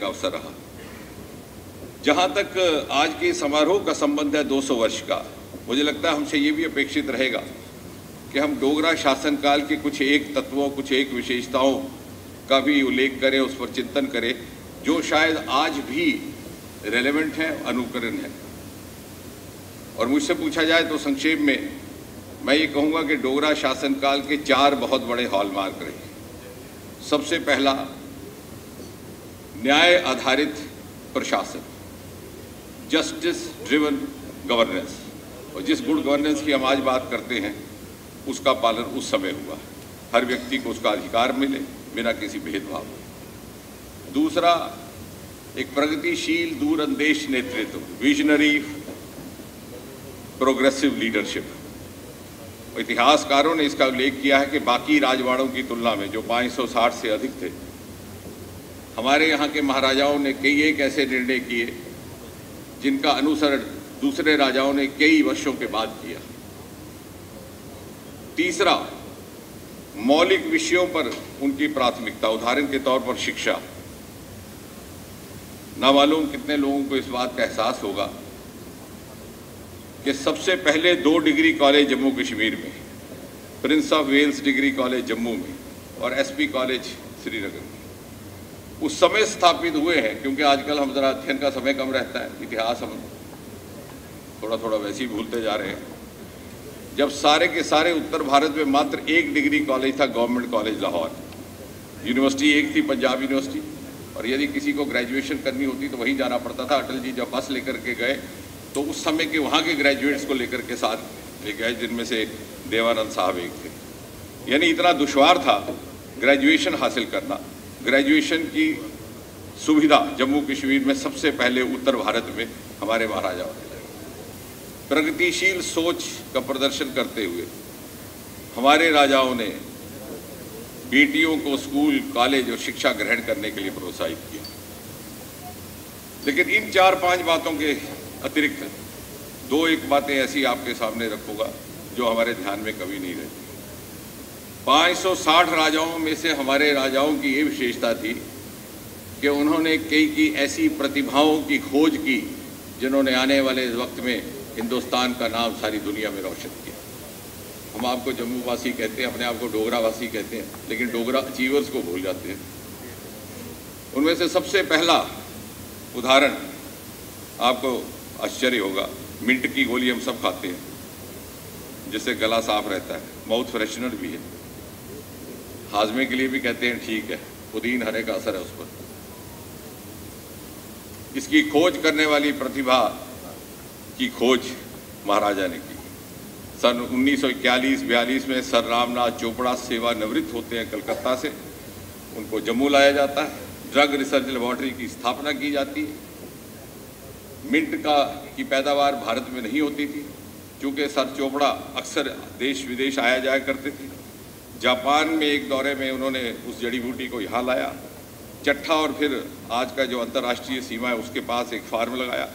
का अवसर रहा। जहां तक आज के समारोह का संबंध है 200 वर्ष का, मुझे लगता है हमसे ये भी अपेक्षित रहेगा कि हम डोगरा शासनकाल के कुछ एक तत्वों, कुछ एक विशेषताओं का भी उल्लेख करें, उस पर चिंतन करें, जो शायद आज भी रेलेवेंट है, अनुकरण है। और मुझसे पूछा जाए तो संक्षेप में मैं ये कहूँगा कि डोगरा शासनकाल के 4 बहुत बड़े हॉलमार्क रहे। सबसे पहला, न्याय आधारित प्रशासन, जस्टिस ड्रिवन गवर्नेंस। और जिस गुड गवर्नेंस की हम आज बात करते हैं उसका पालन उस समय हुआ, हर व्यक्ति को उसका अधिकार मिले बिना किसी भेदभाव। दूसरा, एक प्रगतिशील दूरंदेश नेतृत्व, विजनरी प्रोग्रेसिव लीडरशिप। इतिहासकारों ने इसका उल्लेख किया है कि बाकी राजवाड़ों की तुलना में, जो 560 से अधिक थे, हमारे यहाँ के महाराजाओं ने कई एक ऐसे निर्णय किए जिनका अनुसरण दूसरे राजाओं ने कई वर्षों के बाद किया। तीसरा, मौलिक विषयों पर उनकी प्राथमिकता, उदाहरण के तौर पर शिक्षा। ना मालूम कितने लोगों को इस बात का एहसास होगा कि सबसे पहले 2 डिग्री कॉलेज जम्मू कश्मीर में, Prince of Wales degree college Jammu में और एसपी कॉलेज श्रीनगर में, उस समय स्थापित हुए हैं। क्योंकि आजकल हम जरा अध्ययन का समय कम रहता है, इतिहास हम थोड़ा थोड़ा वैसे ही भूलते जा रहे हैं। जब सारे के सारे उत्तर भारत में मात्र 1 डिग्री कॉलेज था, गवर्नमेंट कॉलेज लाहौर। यूनिवर्सिटी एक थी, पंजाब यूनिवर्सिटी, और यदि किसी को ग्रेजुएशन करनी होती तो वहीं जाना पड़ता था। अटल जी जब बस लेकर के गए तो उस समय के वहाँ के ग्रेजुएट्स को लेकर के साथ ले गए, जिनमें से देवानंद साहब एक थे। यानी इतना दुश्वार था ग्रेजुएशन हासिल करना। ग्रेजुएशन की सुविधा जम्मू कश्मीर में सबसे पहले उत्तर भारत में हमारे महाराजाओं ने लाई। प्रगतिशील सोच का प्रदर्शन करते हुए हमारे राजाओं ने बेटियों को स्कूल, कॉलेज और शिक्षा ग्रहण करने के लिए प्रोत्साहित किया। लेकिन इन 4-5 बातों के अतिरिक्त 2-1 बातें ऐसी आपके सामने रखूंगा जो हमारे ध्यान में कभी नहीं रहती। 560 राजाओं में से हमारे राजाओं की ये विशेषता थी कि उन्होंने कई की ऐसी प्रतिभाओं की खोज की जिन्होंने आने वाले वक्त में हिंदुस्तान का नाम सारी दुनिया में रोशन किया। हम आपको जम्मू वासी कहते हैं, अपने आप को डोगरा वासी कहते हैं, लेकिन डोगरा अचीवर्स को भूल जाते हैं। उनमें से सबसे पहला उदाहरण, आपको आश्चर्य होगा, मिंट की गोली हम सब खाते हैं जिससे गला साफ रहता है, माउथ फ्रेशनर भी है, हाजमे के लिए भी कहते हैं ठीक है, पुदीन हरे का असर है उस पर। इसकी खोज करने वाली प्रतिभा की खोज महाराजा ने की। सन 1941-42 में सर रामनाथ चोपड़ा सेवानिवृत्त होते हैं कलकत्ता से, उनको जम्मू लाया जाता है। ड्रग रिसर्च लेबोरेटरी की स्थापना की जाती है। मिंट की पैदावार भारत में नहीं होती थी, क्योंकि सर चोपड़ा अक्सर देश विदेश आया जाया करते थे। जापान में एक दौरे में उन्होंने उस जड़ी बूटी को यहाँ लाया, चट्ठा, और फिर आज का जो अंतर्राष्ट्रीय सीमा है उसके पास एक फार्म लगाया,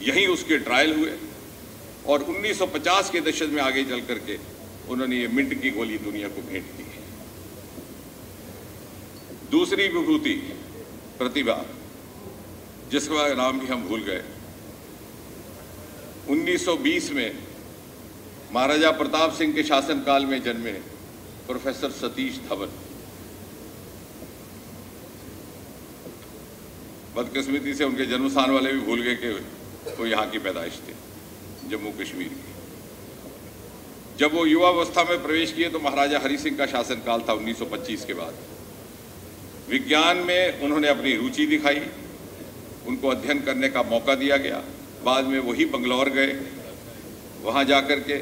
यहीं उसके ट्रायल हुए और 1950 के दशक में आगे चल करके उन्होंने ये मिंट की गोली दुनिया को भेंट की। दूसरी विभूति, प्रतिभा, जिसका नाम भी हम भूल गए, 1920 में महाराजा प्रताप सिंह के शासनकाल में जन्मे प्रोफेसर सतीश धवन। बदकिस्मती से उनके जन्म स्थान वाले भी भूल गए कि वो यहाँ की पैदाइश थे, जम्मू कश्मीर की। जब वो युवावस्था में प्रवेश किए तो महाराजा हरि सिंह का शासनकाल था 1925 के बाद। विज्ञान में उन्होंने अपनी रुचि दिखाई, उनको अध्ययन करने का मौका दिया गया। बाद में वही बंगलौर गए, वहाँ जाकर के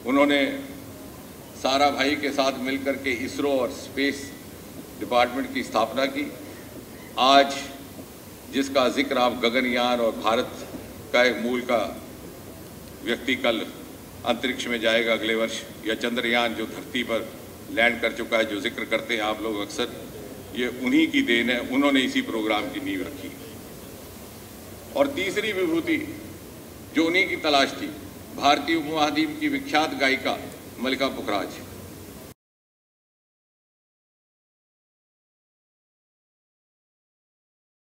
उन्होंने सारा भाई के साथ मिलकर के इसरो और स्पेस डिपार्टमेंट की स्थापना की। आज जिसका जिक्र आप गगनयान और भारत का एक मूल का व्यक्ति कल अंतरिक्ष में जाएगा अगले वर्ष, या चंद्रयान जो धरती पर लैंड कर चुका है, जो जिक्र करते हैं आप लोग अक्सर, ये उन्हीं की देन है। उन्होंने इसी प्रोग्राम की नींव रखी। और तीसरी विभूति जो उन्हीं की तलाश थी, भारतीय उपमहाद्वीप की विख्यात गायिका मल्लिका पुखराज।